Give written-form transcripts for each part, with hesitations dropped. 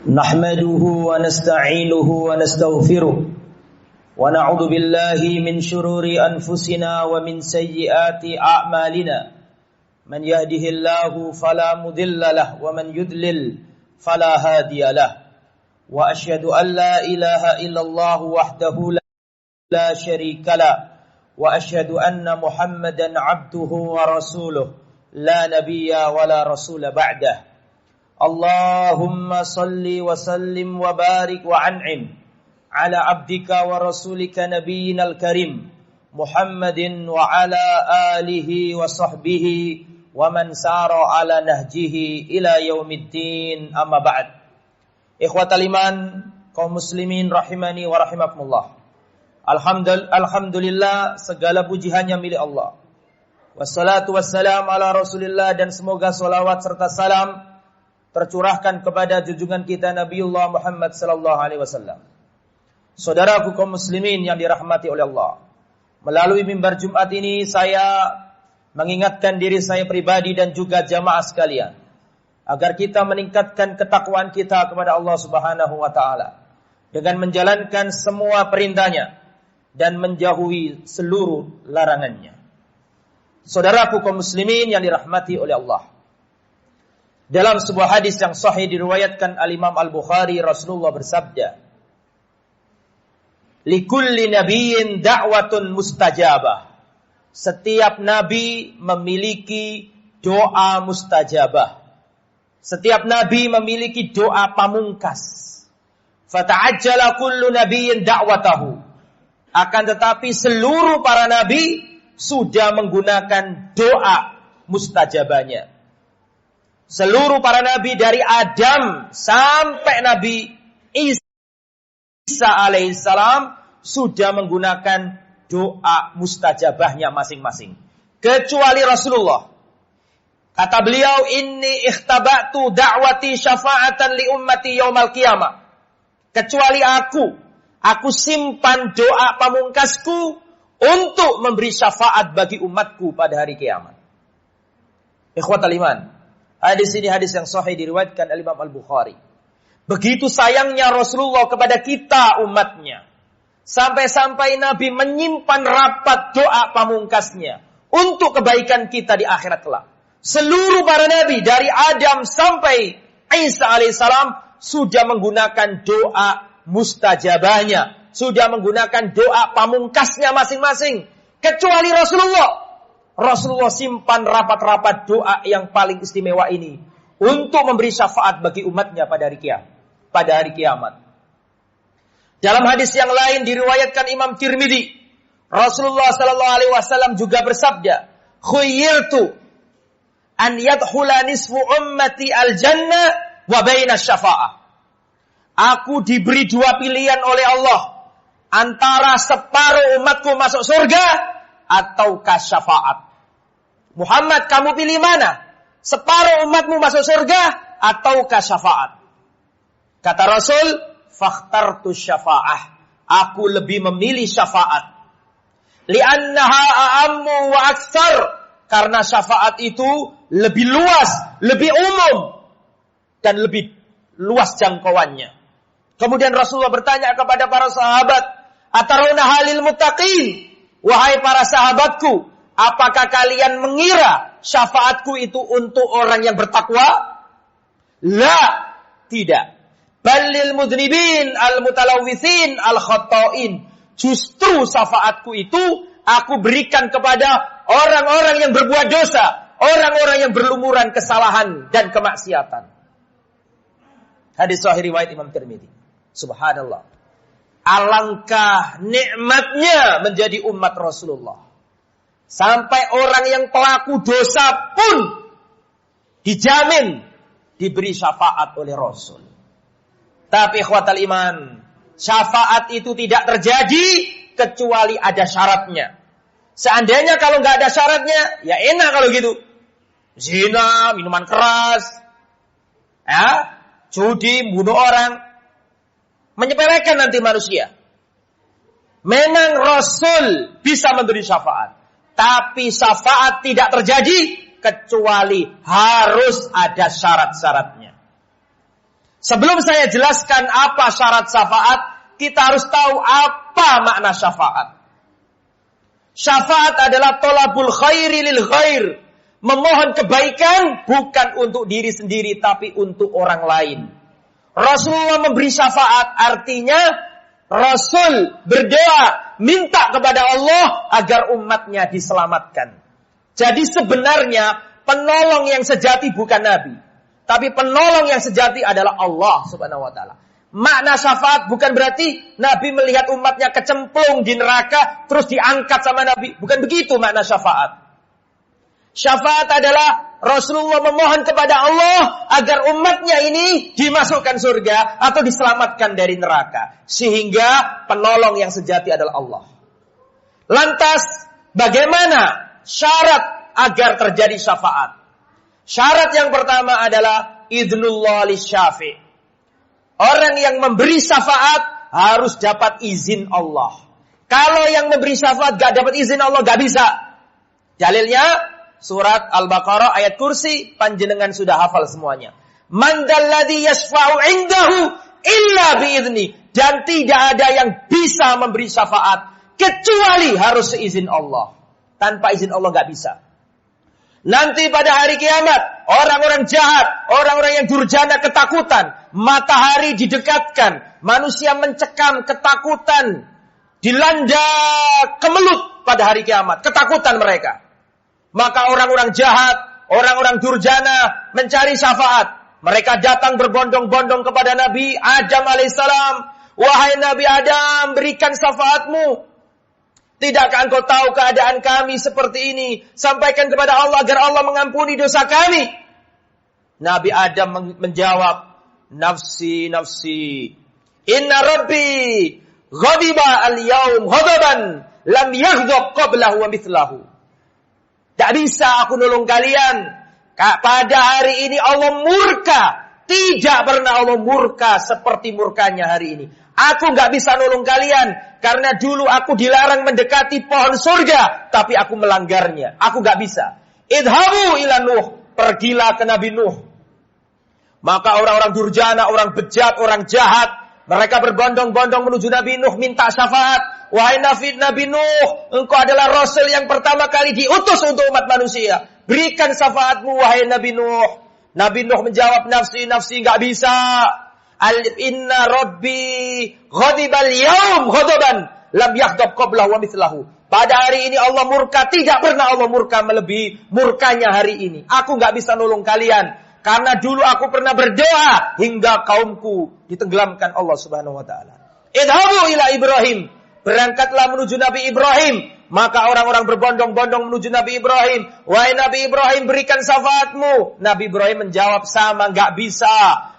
نحمده ونستعينه ونستغفره ونعوذ بالله من شرور أنفسنا ومن سيئات أعمالنا من يهده الله فلا مضل له ومن يضلل فلا هادي له وأشهد أن لا إله إلا الله وحده لا شريك له وأشهد أن محمدا عبده ورسوله لا نبي ولا رسول بعده اللهم صل وسلم وبارك وأنعم على عبدك ورسولك نبينا الكريم محمد وعلى آله وصحبه ومن سار على نهجه إلى يوم الدين أما بعد Ikhwatal iman kaum muslimin rahimani wa rahimakumullah. Alhamdulillah segala puji hanya milik Allah. Wassalatu wassalam ala Rasulillah, dan semoga salawat serta salam tercurahkan kepada junjungan kita Nabiullah Muhammad sallallahu alaihi wasallam. Saudaraku kaum muslimin yang dirahmati oleh Allah, melalui mimbar Jumat ini saya mengingatkan diri saya pribadi dan juga jamaah sekalian agar kita meningkatkan ketakwaan kita kepada Allah Subhanahu wa taala dengan menjalankan semua perintahnya dan menjauhi seluruh larangannya. Saudaraku kaum muslimin yang dirahmati oleh Allah, dalam sebuah hadis yang sahih diriwayatkan al-Imam Al-Bukhari, Rasulullah bersabda, "Likulli nabiyyin da'watun mustajabah." Setiap nabi memiliki doa mustajabah. Setiap nabi memiliki doa pamungkas. Fata'ajjala kullu nabiyyin da'watahu. Akan tetapi seluruh para nabi sudah menggunakan doa mustajabahnya. Seluruh para nabi dari Adam sampai Nabi Isa alaihissalam sudah menggunakan doa mustajabahnya masing-masing. Kecuali Rasulullah. Kata beliau, "Inni ikhtaba'tu da'wati syafa'atan li ummati yaumal qiyamah." Kecuali aku simpan doa pamungkasku untuk memberi syafaat bagi umatku pada hari kiamat. Ikhwatal iman, hadis ini hadis yang sahih diriwayatkan oleh Imam Al-Bukhari. Begitu sayangnya Rasulullah kepada kita umatnya, sampai-sampai Nabi menyimpan rapat doa pamungkasnya untuk kebaikan kita di akhirat kelak. Seluruh para nabi dari Adam sampai Isa alaihissalam sudah menggunakan doa mustajabahnya, sudah menggunakan doa pamungkasnya masing-masing, kecuali Rasulullah. Rasulullah simpan rapat-rapat doa yang paling istimewa ini untuk memberi syafaat bagi umatnya pada hari kiamat. Dalam hadis yang lain diriwayatkan Imam Tirmidzi, Rasulullah sallallahu alaihi wasallam juga bersabda, "Khuyyirtu an yadkhula nisfu ummati al-jannah wa baina syafa'ah." Aku diberi dua pilihan oleh Allah, antara separuh umatku masuk surga ataukah syafaat. Muhammad, kamu pilih mana? Separuh umatmu masuk surga ataukah syafaat? Kata Rasul, "Fakhtartu syafa'ah." Aku lebih memilih syafaat. Li'annaha a'ammu wa aktsar. Karena syafaat itu lebih luas, lebih umum, dan lebih luas jangkauannya. Kemudian Rasulullah bertanya kepada para sahabat, "Atarawna halil muttaqin?" Wahai para sahabatku, apakah kalian mengira syafaatku itu untuk orang yang bertakwa? La, tidak. Balil mudnibin al-mutalawwithin al-khatta'in. Justru syafaatku itu aku berikan kepada orang-orang yang berbuat dosa, orang-orang yang berlumuran kesalahan dan kemaksiatan. Hadis sahih riwayat Imam Tirmidzi. Subhanallah. Alangkah nikmatnya menjadi umat Rasulullah. Sampai orang yang pelaku dosa pun dijamin diberi syafaat oleh Rasul. Tapi ikhwatal iman, syafaat itu tidak terjadi kecuali ada syaratnya. Seandainya kalau nggak ada syaratnya, ya enak kalau gitu. Zina, minuman keras, ya, judi, bunuh orang, menyepelekan nanti manusia. Memang Rasul bisa memberi syafaat, tapi syafaat tidak terjadi kecuali harus ada syarat-syaratnya. Sebelum saya jelaskan apa syarat syafaat, kita harus tahu apa makna syafaat. Syafaat adalah tolabul khairi lil khair. Memohon kebaikan bukan untuk diri sendiri, tapi untuk orang lain. Rasulullah memberi syafaat, artinya Rasul berdoa, minta kepada Allah agar umatnya diselamatkan. Jadi sebenarnya penolong yang sejati bukan Nabi, tapi penolong yang sejati adalah Allah Subhanahu wa taala. Makna syafaat bukan berarti Nabi melihat umatnya kecemplung di neraka terus diangkat sama Nabi. Bukan begitu makna syafaat. Syafaat adalah Rasulullah memohon kepada Allah agar umatnya ini dimasukkan surga atau diselamatkan dari neraka. Sehingga penolong yang sejati adalah Allah. Lantas bagaimana syarat agar terjadi syafaat? Syarat yang pertama adalah idznullah lisyafi'. Orang yang memberi syafaat harus dapat izin Allah. Kalau yang memberi syafaat gak dapat izin Allah, gak bisa. Dalilnya surat Al-Baqarah ayat kursi, panjenengan sudah hafal semuanya. Man dalladzi yashfa'u 'indahu illa bi'izni. Dan tidak ada yang bisa memberi syafaat kecuali harus seizin Allah. Tanpa izin Allah gak bisa. Nanti pada hari kiamat, orang-orang jahat, orang-orang yang durjana ketakutan, matahari didekatkan, manusia mencekam ketakutan, dilanda kemelut pada hari kiamat, ketakutan mereka. Maka orang-orang jahat, orang-orang durjana mencari syafaat. Mereka datang berbondong-bondong kepada Nabi Adam alaihissalam. Wahai Nabi Adam, berikan syafaatmu. Tidakkah engkau tahu keadaan kami seperti ini? Sampaikan kepada Allah agar Allah mengampuni dosa kami. Nabi Adam menjawab, nafsi, nafsi. Inna Rabbi ghadiba al-yawm ghadaban lam yaghdab qablahu wa mithlahu. Tak bisa aku nolong kalian. Pada hari ini Allah murka. Tidak pernah Allah murka seperti murkanya hari ini. Aku gak bisa nolong kalian. Karena dulu aku dilarang mendekati pohon surga. Tapi aku melanggarnya. Aku gak bisa. Idhabu ila Nuh. Pergilah ke Nabi Nuh. Maka orang-orang durjana, orang bejat, orang jahat, mereka berbondong-bondong menuju Nabi Nuh minta syafaat. Wahai Nabi Nuh, engkau adalah Rasul yang pertama kali diutus untuk umat manusia. Berikan syafaatmu wahai Nabi Nuh. Nabi Nuh menjawab, nafsi, nafsi, gak bisa. Inna Rabbi ghadibal yawm ghadaban lam yaghdab qablahu wa mithlahu. Pada hari ini Allah murka, tidak pernah Allah murka melebihi murkanya hari ini. Aku gak bisa nolong kalian. Karena dulu aku pernah berdoa hingga kaumku ditenggelamkan Allah Subhanahu wa taala. Idhabu ila Ibrahim. Berangkatlah menuju Nabi Ibrahim. Maka orang-orang berbondong-bondong menuju Nabi Ibrahim. Wahai Nabi Ibrahim, berikan syafaatmu. Nabi Ibrahim menjawab, sama, gak bisa.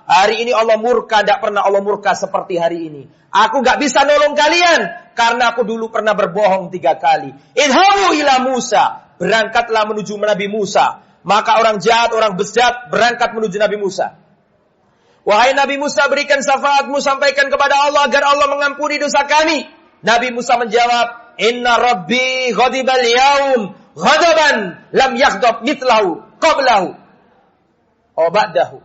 Hari ini Allah murka, tidak pernah Allah murka seperti hari ini. Aku gak bisa nolong kalian. Karena aku dulu pernah berbohong 3 kali. Idhabu ila Musa. Berangkatlah menuju Nabi Musa. Maka orang jahat, orang bejat berangkat menuju Nabi Musa. Wahai Nabi Musa, berikan syafaatmu, sampaikan kepada Allah agar Allah mengampuni dosa kami. Nabi Musa menjawab, Inna Rabbi ghadibal yawm ghadaban lam yaghdab mithlahu qablahu aw ba'dahu.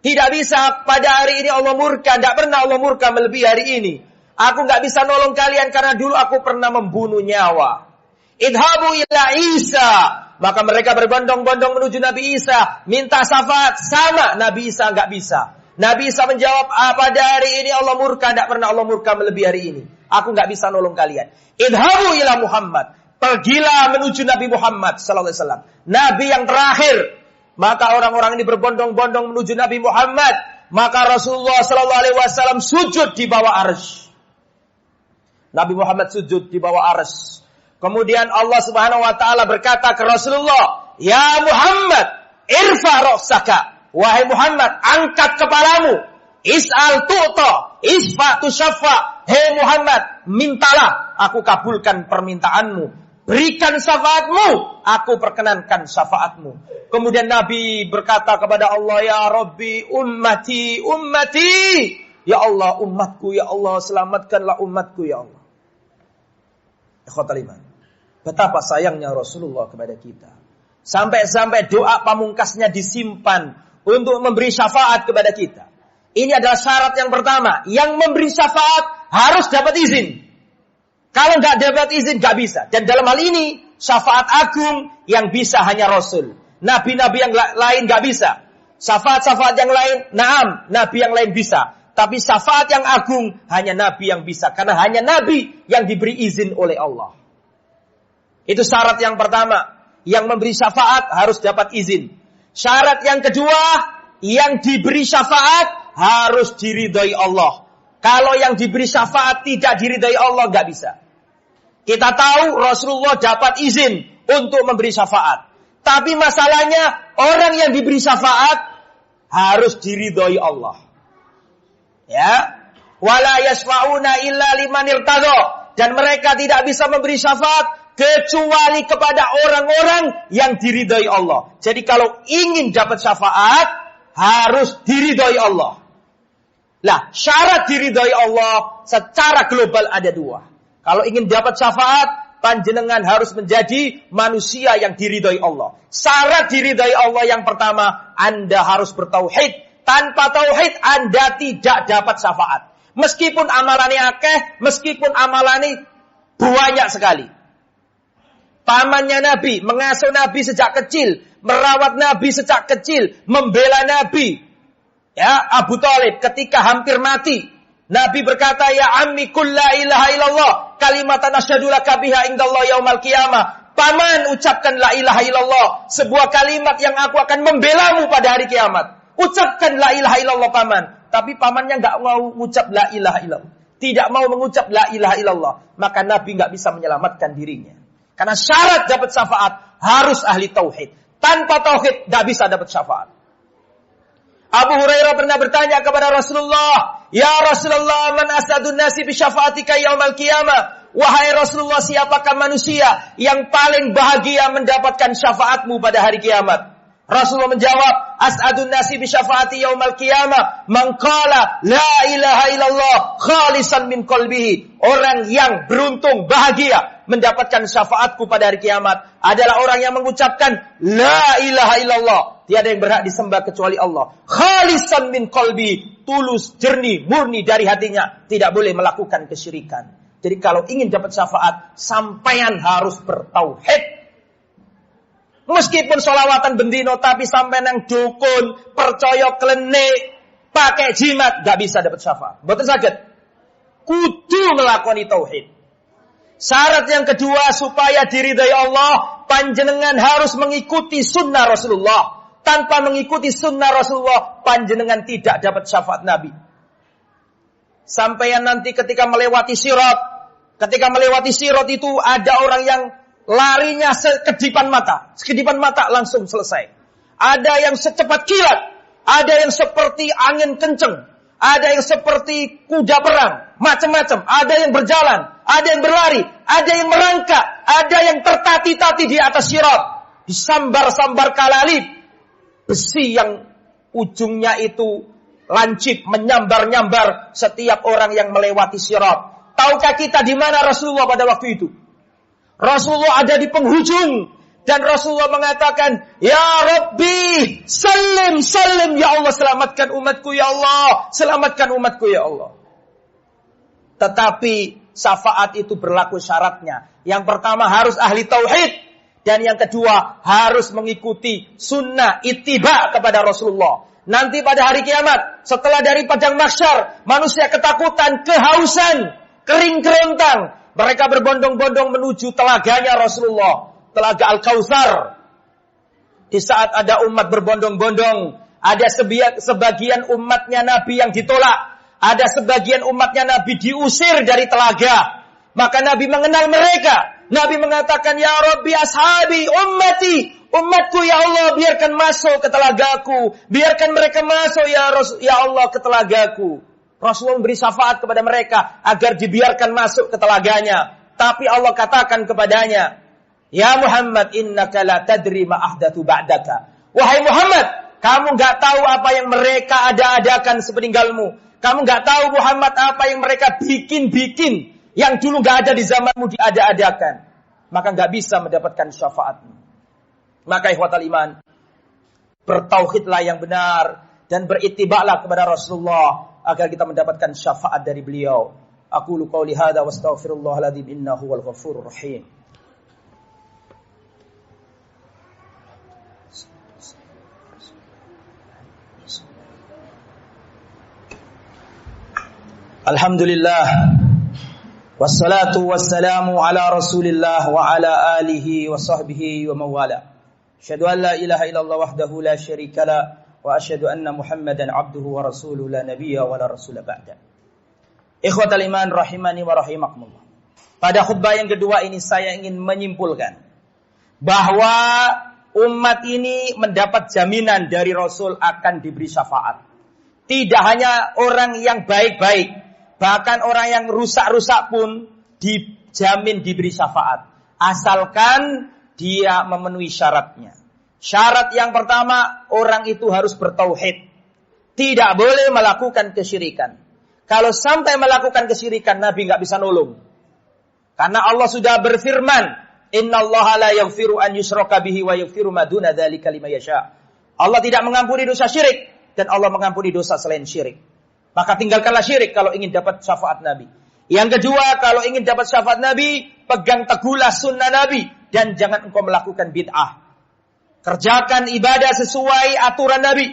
Tidak bisa pada hari ini Allah murka, tidak pernah Allah murka melebihi hari ini. Aku enggak bisa nolong kalian karena dulu aku pernah membunuh nyawa. Idhabu ila Isa. Maka mereka berbondong-bondong menuju Nabi Isa, minta syafaat, sama. Nabi Isa enggak bisa. Nabi Isa menjawab, pada hari ini Allah murka, tidak pernah Allah murka melebihi hari ini. Aku enggak bisa nolong kalian. Idhabu ila Muhammad. Pergilah menuju Nabi Muhammad sallallahu alaihi wasallam, Nabi yang terakhir. Maka orang-orang ini berbondong-bondong menuju Nabi Muhammad. Maka Rasulullah sallallahu alaihi wasallam sujud di bawah arsy. Nabi Muhammad sujud di bawah arsy. Kemudian Allah Subhanahu wa taala berkata ke Rasulullah, "Ya Muhammad, irfa ra'saka." Wahai Muhammad, angkat kepalamu. Is'al tu'ta, isfa tusyaffa. Hei Muhammad, mintalah, aku kabulkan permintaanmu. Berikan syafaatmu, aku perkenankan syafaatmu. Kemudian Nabi berkata kepada Allah, Ya Rabbi, ummati, ummati. Ya Allah, umatku, ya Allah, selamatkanlah umatku, ya Allah. Ikhwatal iman. Betapa sayangnya Rasulullah kepada kita. Sampai-sampai doa pamungkasnya disimpan untuk memberi syafaat kepada kita. Ini adalah syarat yang pertama. Yang memberi syafaat harus dapat izin. Kalau nggak dapat izin, nggak bisa. Dan dalam hal ini, syafaat agung yang bisa hanya Rasul. Nabi-nabi yang lain nggak bisa. Syafaat-syafaat yang lain, naam, nabi yang lain bisa. Tapi syafaat yang agung hanya nabi yang bisa. Karena hanya nabi yang diberi izin oleh Allah. Itu syarat yang pertama. Yang memberi syafaat harus dapat izin. Syarat yang kedua, yang diberi syafaat harus diridhai Allah. Kalau yang diberi syafaat tidak diridhai Allah, nggak bisa. Kita tahu Rasulullah dapat izin untuk memberi syafaat. Tapi masalahnya, orang yang diberi syafaat harus diridhai Allah. Ya, wala yasfa'una illa liman irtadha. Dan mereka tidak bisa memberi syafaat kecuali kepada orang-orang yang diridhai Allah. Jadi kalau ingin dapat syafaat, harus diridhai Allah. Lah, syarat diridhai Allah secara global ada dua. Kalau ingin dapat syafaat, panjenengan harus menjadi manusia yang diridhai Allah. Syarat diridhai Allah yang pertama, Anda harus bertauhid. Tanpa tauhid, Anda tidak dapat syafaat. Meskipun amalannya akeh, meskipun amalannya banyak sekali. Pamannya Nabi, mengasuh Nabi sejak kecil, merawat Nabi sejak kecil, membela Nabi. Ya, Abu Thalib ketika hampir mati, Nabi berkata, ya ammi qul la ilaha illallah kalimatan asyhadu laka biha indallah yaumal qiyamah. Paman, ucapkan la ilaha illallah, sebuah kalimat yang aku akan membelamu pada hari kiamat. Ucapkan la ilaha illallah paman. Tapi pamannya enggak mau mengucap la ilaha illallah. Tidak mau mengucap la ilaha illallah. Maka Nabi enggak bisa menyelamatkan dirinya. Karena syarat dapat syafaat harus ahli tauhid. Tanpa tauhid enggak bisa dapat syafaat. Abu Hurairah pernah bertanya kepada Rasulullah, ya Rasulullah, man asadun nasi bi syafaatika yaumal qiyamah. Wahai Rasulullah, siapakah manusia yang paling bahagia mendapatkan syafaatmu pada hari kiamat? Rasulullah menjawab, as'adun nasi bi syafaati yaumal qiyamah man qala la ilaha illallah khalisan min qalbihi. Orang yang beruntung, bahagia mendapatkan syafaatku pada hari kiamat adalah orang yang mengucapkan la ilaha illallah, tiada yang berhak disembah kecuali Allah, khalisan min qalbi, tulus, jernih, murni dari hatinya, tidak boleh melakukan kesyirikan. Jadi kalau ingin dapat syafaat, sampean harus bertauhid. Meskipun sholawatan bendino, tapi sampai nang dukun, percaya klenik, pakai jimat, gak bisa dapat syafaat. Betul sakit. Kudu melakoni tauhid. Syarat yang kedua, supaya diridhai Allah, panjenengan harus mengikuti sunnah Rasulullah. Tanpa mengikuti sunnah Rasulullah, panjenengan tidak dapat syafaat Nabi. Sampai nanti ketika melewati sirat, itu ada orang yang larinya sekedipan mata langsung selesai. Ada yang secepat kilat, ada yang seperti angin kenceng, ada yang seperti kuda perang, macam-macam. Ada yang berjalan, ada yang berlari, ada yang merangkak, ada yang tertati-tati di atas sirat, disambar-sambar kalalib, besi yang ujungnya itu lancip, menyambar-nyambar setiap orang yang melewati sirat. Tahukah kita di mana Rasulullah pada waktu itu? Rasulullah ada di penghujung. Dan Rasulullah mengatakan, ya Rabbi, salim, salim, ya Allah, selamatkan umatku, ya Allah, selamatkan umatku, ya Allah. Tetapi syafaat itu berlaku syaratnya. Yang pertama harus ahli tauhid. Dan yang kedua harus mengikuti sunnah, ittiba kepada Rasulullah. Nanti pada hari kiamat, setelah dari padang mahsyar, manusia ketakutan, kehausan, kering kerontang, mereka berbondong-bondong menuju telaganya Rasulullah, telaga Al-Kautsar. Di saat ada umat berbondong-bondong, ada sebagian umatnya Nabi yang ditolak, ada sebagian umatnya Nabi diusir dari telaga. Maka Nabi mengenal mereka. Nabi mengatakan, ya Rabbi ashabi ummati, umatku ya Allah, biarkan masuk ke telagaku, biarkan mereka masuk ya Allah ke telagaku. Rasulullah memberi syafaat kepada mereka agar dibiarkan masuk ke telaganya. Tapi Allah katakan kepadanya, ya Muhammad, innaka la tadri ma ahdatsu ba'daka. Wahai Muhammad, kamu enggak tahu apa yang mereka ada-adakan sepeninggalmu. Kamu enggak tahu Muhammad apa yang mereka bikin-bikin yang dulu enggak ada di zamanmu diada-adakan. Maka enggak bisa mendapatkan syafaatmu. Maka ikhwatal iman, bertauhidlah yang benar. dan berittiba'lah kepada Rasulullah agar kita mendapatkan syafaat dari beliau. Aqulu qouli hadza wa astaghfirullahal adzim innahu wal ghafurur rahim. Alhamdulillah wassalatu wassalamu ala Rasulillah wa ala alihi wa sahbihi wa mawala. Asyhadu an la ilaha illallah wahdahu la syarika la wa asyhadu anna Muhammadan abduhu wa rasuluhu la nabiyya wa la rasula ba'da. Ikhwatal iman rahimani wa rahimakumullah. Pada khutbah yang kedua ini saya ingin menyimpulkan bahwa umat ini mendapat jaminan dari Rasul akan diberi syafaat. Tidak hanya orang yang baik-baik, bahkan orang yang rusak-rusak pun dijamin diberi syafaat. Asalkan dia memenuhi syaratnya. Syarat yang pertama, orang itu harus bertauhid. Tidak boleh melakukan kesyirikan. Kalau sampai melakukan kesyirikan, Nabi nggak bisa nolong. Karena Allah sudah berfirman, Innallaha la yaghfiru an yushraka bihi wa yaghfiru ma duna dzalika liman yasha. Allah tidak mengampuni dosa syirik dan Allah mengampuni dosa selain syirik. Maka tinggalkanlah syirik kalau ingin dapat syafaat Nabi. Yang kedua, kalau ingin dapat syafaat Nabi, pegang teguhlah sunnah Nabi. Dan jangan engkau melakukan bid'ah. Kerjakan ibadah sesuai aturan Nabi.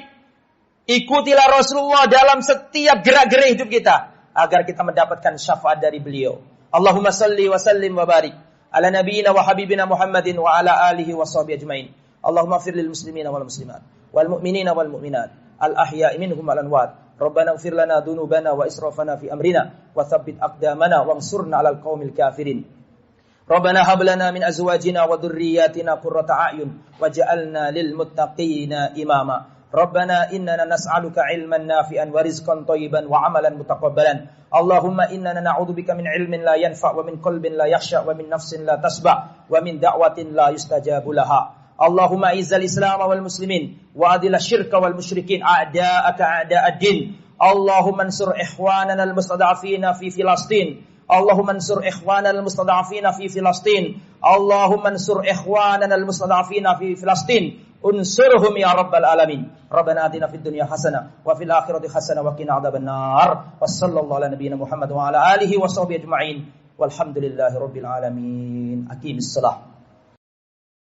Ikutilah Rasulullah dalam setiap gerak-gerik hidup kita. Agar kita mendapatkan syafaat dari beliau. Allahumma salli wa sallim wa barik. Ala nabiyina wa habibina Muhammadin wa ala alihi wa sahbihi ajmain. Allahumma fir lil muslimina wal muslimat. Wal mu'minina wal mu'minat. Al-ahya'i minhum al-anwat. Rabbana ighfir lana dhunubana wa israfana fi amrina wa tsabbit aqdamana wansurna 'alal qaumil kafirin. Rabbana hab lana min azwajina wa dhurriyyatina qurrata a'yun waj'alna lil muttaqina imama. Rabbana innana nas'aluka 'ilman nafi'an wa rizqan thayyiban wa 'amalan mutaqabbalan. Allahumma innana na'udzubika min 'ilmin la yanfa' wa min qalbin la yakhsha wa min nafsin la tasba' wa min da'watin la yustajabu laha. Allahumma izzal Islam wal muslimin wa adil syirka wal musyrikin a'da'aka a'da'ad-din. Allahumma ansur ikhwanana al mustad'afina fi Filastin. Allahumma ansur ikhwanana al mustad'afina fi Filastin. Allahumma ansur ikhwanana al mustad'afina fi Filastin. Unsurhum ya rabbal alamin. Rabbana atina fid dunya hasanah wa fil akhirati hasanah wa qina adzabannar. Wassallallahu ala nabiyyina Muhammad wa ala alihi wa sahbihi ajma'in. Walhamdulillahi rabbil alamin. Aqimissalah.